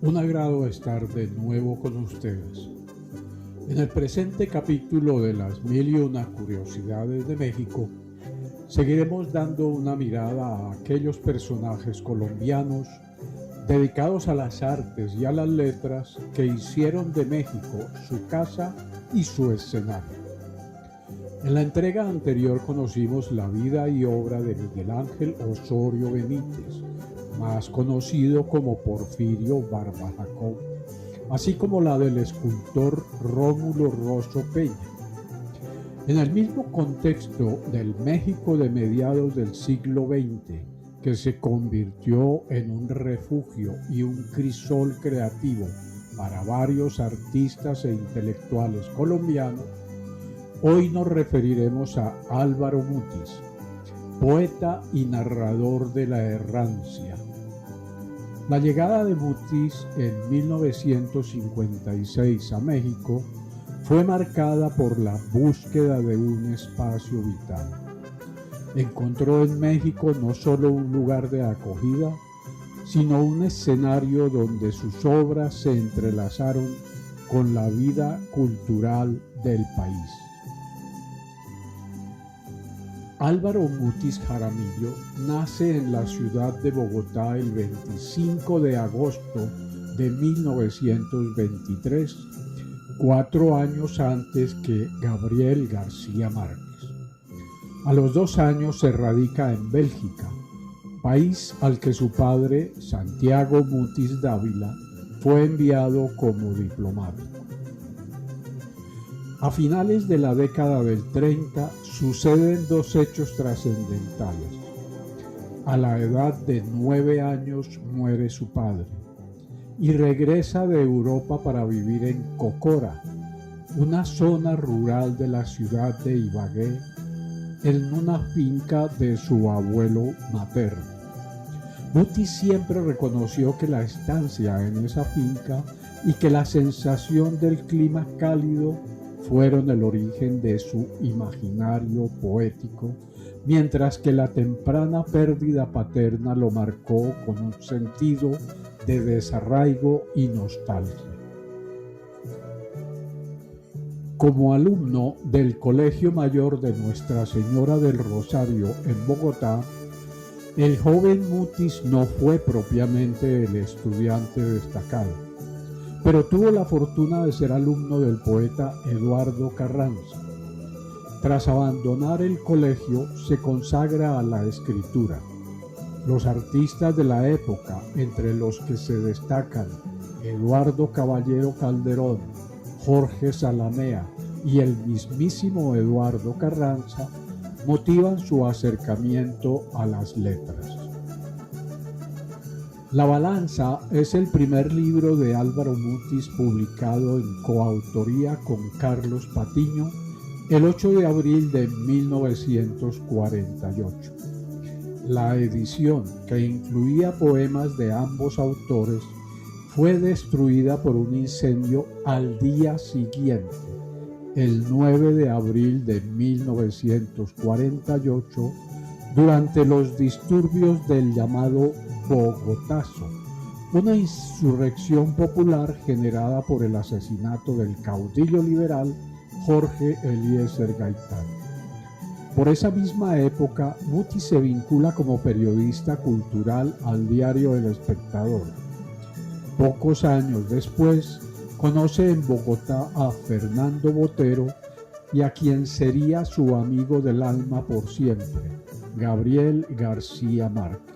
Un agrado estar de nuevo con ustedes. En el presente capítulo de las 1001 curiosidades de México, seguiremos dando una mirada a aquellos personajes colombianos dedicados a las artes y a las letras que hicieron de México su casa y su escenario. En la entrega anterior conocimos la vida y obra de Miguel Ángel Osorio Benítez, más conocido como Porfirio Barba Jacob, así como la del escultor Rómulo Rosso Peña. En el mismo contexto del México de mediados del siglo XX, que se convirtió en un refugio y un crisol creativo para varios artistas e intelectuales colombianos, hoy nos referiremos a Álvaro Mutis, poeta y narrador de la errancia. La llegada de Mutis en 1956 a México fue marcada por la búsqueda de un espacio vital. Encontró en México no solo un lugar de acogida, sino un escenario donde sus obras se entrelazaron con la vida cultural del país. Álvaro Mutis Jaramillo nace en la ciudad de Bogotá el 25 de agosto de 1923, 4 años antes que Gabriel García Márquez. A los 2 años se radica en Bélgica, país al que su padre, Santiago Mutis Dávila, fue enviado como diplomático. A finales de la década del 30 suceden 2 hechos trascendentales. A la edad de 9 años muere su padre y regresa de Europa para vivir en Cocora, una zona rural de la ciudad de Ibagué, en una finca de su abuelo materno. Mutis siempre reconoció que la estancia en esa finca y que la sensación del clima cálido fueron el origen de su imaginario poético, mientras que la temprana pérdida paterna lo marcó con un sentido de desarraigo y nostalgia. Como alumno del Colegio Mayor de Nuestra Señora del Rosario en Bogotá, el joven Mutis no fue propiamente el estudiante destacado, pero tuvo la fortuna de ser alumno del poeta Eduardo Carranza. Tras abandonar el colegio, se consagra a la escritura. Los artistas de la época, entre los que se destacan Eduardo Caballero Calderón, Jorge Zalamea y el mismísimo Eduardo Carranza, motivan su acercamiento a las letras. La Balanza es el primer libro de Álvaro Mutis publicado en coautoría con Carlos Patiño el 8 de abril de 1948. La edición, que incluía poemas de ambos autores, fue destruida por un incendio al día siguiente, el 9 de abril de 1948, durante los disturbios del llamado Bogotazo, una insurrección popular generada por el asesinato del caudillo liberal Jorge Eliezer Gaitán. Por esa misma época, Mutis se vincula como periodista cultural al diario El Espectador. Pocos años después, conoce en Bogotá a Fernando Botero y a quien sería su amigo del alma por siempre, Gabriel García Márquez.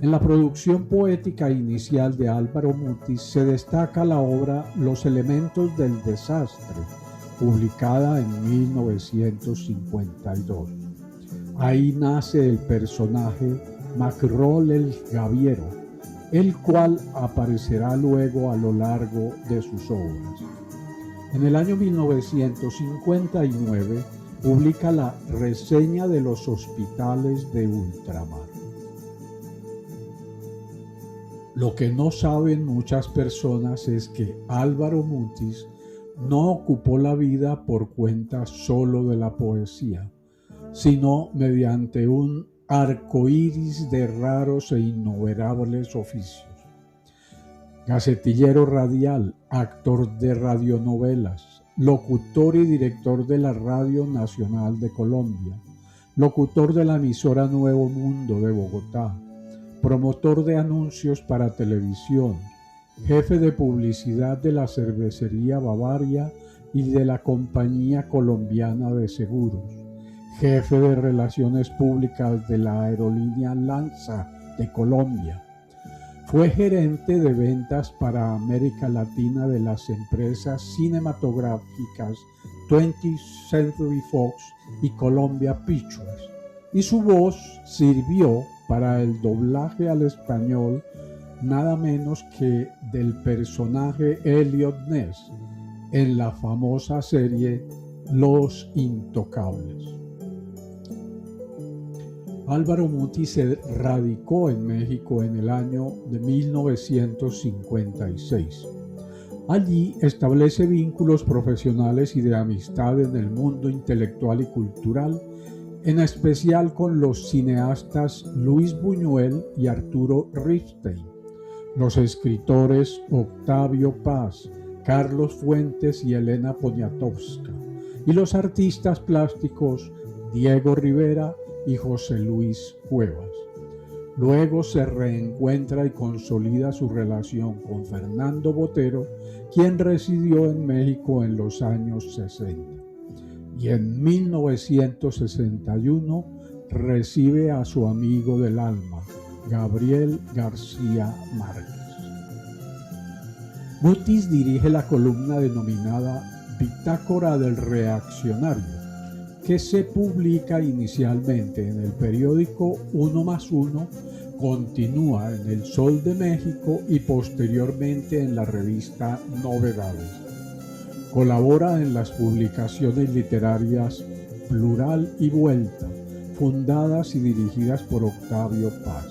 En la producción poética inicial de Álvaro Mutis se destaca la obra Los elementos del desastre, publicada en 1952. Ahí nace el personaje Macrol el Gaviero, el cual aparecerá luego a lo largo de sus obras. En el año 1959 publica la Reseña de los hospitales de ultramar. Lo que no saben muchas personas es que Álvaro Mutis no ocupó la vida por cuenta solo de la poesía, sino mediante un arcoíris de raros e innumerables oficios. gacetillero radial, actor de radionovelas, locutor y director de la Radio Nacional de Colombia, locutor de la emisora Nuevo Mundo de Bogotá, promotor de anuncios para televisión, jefe de publicidad de la cervecería Bavaria y de la Compañía Colombiana de Seguros, jefe de relaciones públicas de la aerolínea Lanza de Colombia. Fue gerente de ventas para América Latina de las empresas cinematográficas 20th Century Fox y Columbia Pictures, y su voz sirvió para el doblaje al español nada menos que del personaje Elliot Ness en la famosa serie Los Intocables. Álvaro Mutis se radicó en México en el año de 1956. Allí establece vínculos profesionales y de amistad en el mundo intelectual y cultural, en especial con los cineastas Luis Buñuel y Arturo Ripstein, los escritores Octavio Paz, Carlos Fuentes y Elena Poniatowska, y los artistas plásticos Diego Rivera y José Luis Cuevas. Luego se reencuentra y consolida su relación con Fernando Botero, quien residió en México en los años 60. Y en 1961 recibe a su amigo del alma, Gabriel García Márquez. Mutis dirige la columna denominada Bitácora del Reaccionario, que se publica inicialmente en el periódico 1+1, continúa en El Sol de México y posteriormente en la revista Novedades. Colabora en las publicaciones literarias Plural y Vuelta, fundadas y dirigidas por Octavio Paz.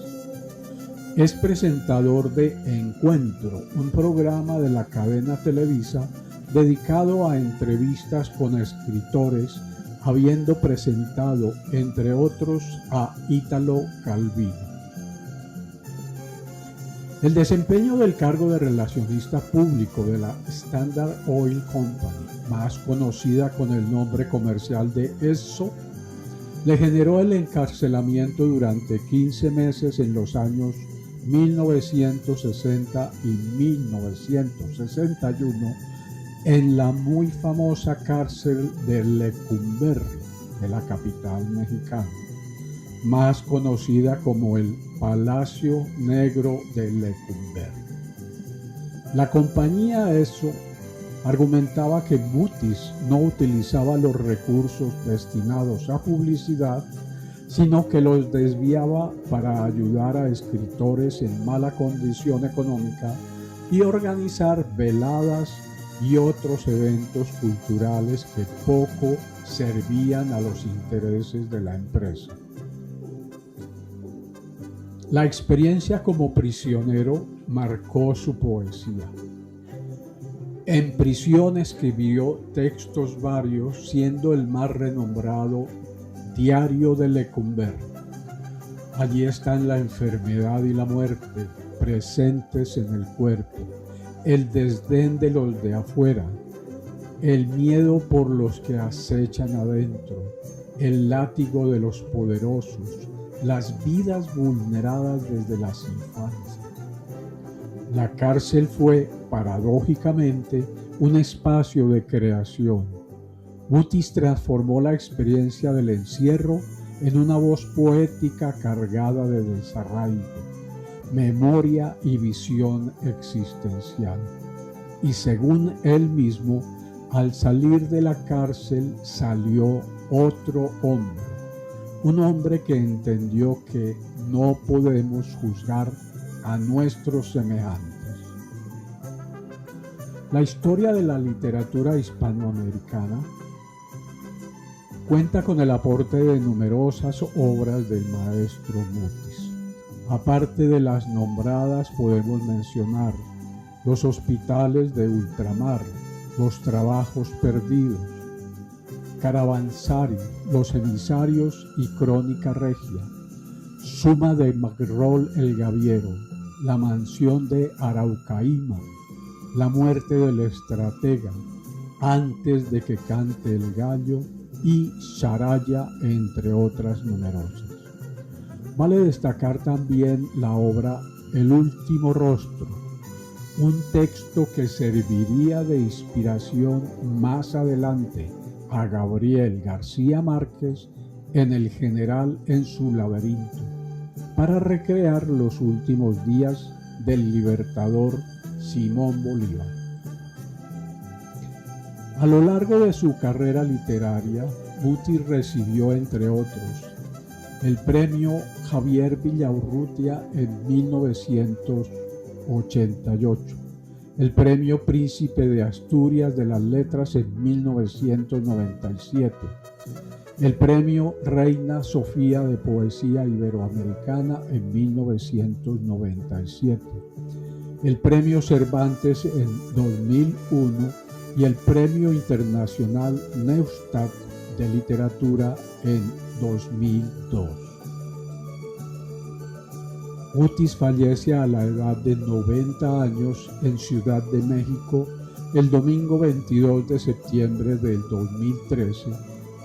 Es presentador de Encuentro, un programa de la cadena Televisa dedicado a entrevistas con escritores, habiendo presentado, entre otros, a Ítalo Calvino. El desempeño del cargo de relacionista público de la Standard Oil Company, más conocida con el nombre comercial de Esso, le generó el encarcelamiento durante 15 meses en los años 1960 y 1961 en la muy famosa cárcel de Lecumberri, de la capital mexicana, más conocida como el Palacio Negro de Lecumberri. La compañía Esso argumentaba que Mutis no utilizaba los recursos destinados a publicidad, sino que los desviaba para ayudar a escritores en mala condición económica y organizar veladas y otros eventos culturales que poco servían a los intereses de la empresa. La experiencia como prisionero marcó su poesía. En prisión escribió textos varios, siendo el más renombrado Diario de Lecumberri. Allí están la enfermedad y la muerte presentes en el cuerpo, el desdén de los de afuera, el miedo por los que acechan adentro, el látigo de los poderosos, las vidas vulneradas desde las infancias. La cárcel fue, paradójicamente, un espacio de creación. Mutis transformó la experiencia del encierro en una voz poética cargada de desarraigo, memoria y visión existencial. Y según él mismo, al salir de la cárcel salió otro hombre, un hombre que entendió que no podemos juzgar a nuestros semejantes. La historia de la literatura hispanoamericana cuenta con el aporte de numerosas obras del maestro Mutis. Aparte de las nombradas, podemos mencionar Los hospitales de ultramar, Los trabajos perdidos, Caravansari, Los emisarios y Crónica regia, Suma de Macrol el Gaviero, La mansión de Araucaima, La muerte del estratega, Antes de que cante el gallo y Sharaya, entre otras numerosas. Vale destacar también la obra El último rostro, un texto que serviría de inspiración más adelante a Gabriel García Márquez en El general en su laberinto, para recrear los últimos días del libertador Simón Bolívar. A lo largo de su carrera literaria, Mutis recibió, entre otros, el premio Javier Villaurrutia en 1988, el premio Príncipe de Asturias de las Letras en 1997, el premio Reina Sofía de Poesía Iberoamericana en 1997, el premio Cervantes en 2001 y el premio internacional Neustadt de Literatura en 2002. Mutis fallece a la edad de 90 años en Ciudad de México el domingo 22 de septiembre del 2013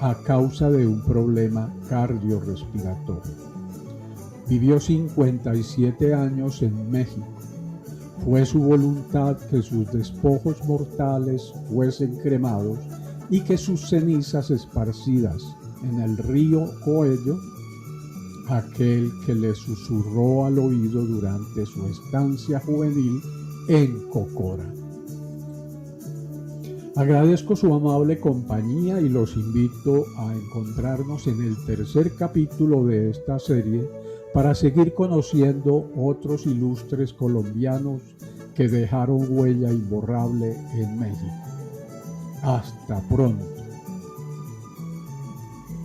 a causa de un problema cardiorrespiratorio. Vivió 57 años en México. Fue su voluntad que sus despojos mortales fuesen cremados y que sus cenizas esparcidas en el río Coello, aquel que le susurró al oído durante su estancia juvenil en Cocora. Agradezco su amable compañía y los invito a encontrarnos en el tercer capítulo de esta serie para seguir conociendo otros ilustres colombianos que dejaron huella imborrable en México. Hasta pronto.